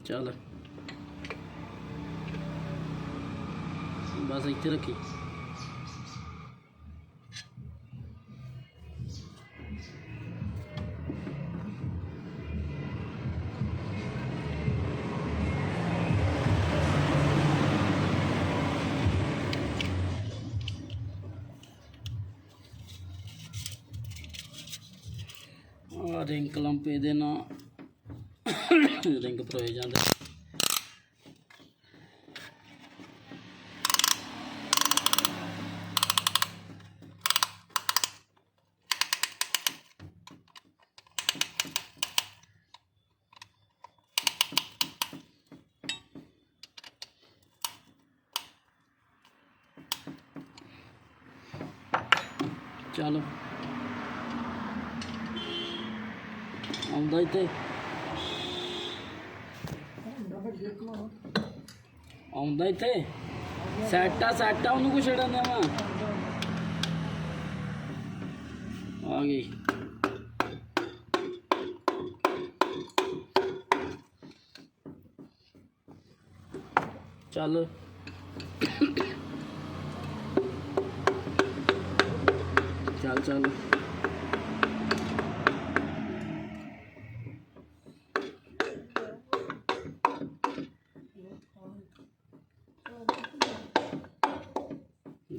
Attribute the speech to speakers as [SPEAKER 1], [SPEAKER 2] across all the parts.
[SPEAKER 1] ਚੱਲ ਬਸ ਇੱਥੇ ਰੱਖੀ। रिंग क्लंप ये ना रिंग भरोए जाते। चलो आउंदा इत्थे आउंदा इत्थे सैट आ उन्होंने कुछ छड़न देवा आ गई। चल चल चल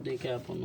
[SPEAKER 1] देखा अपन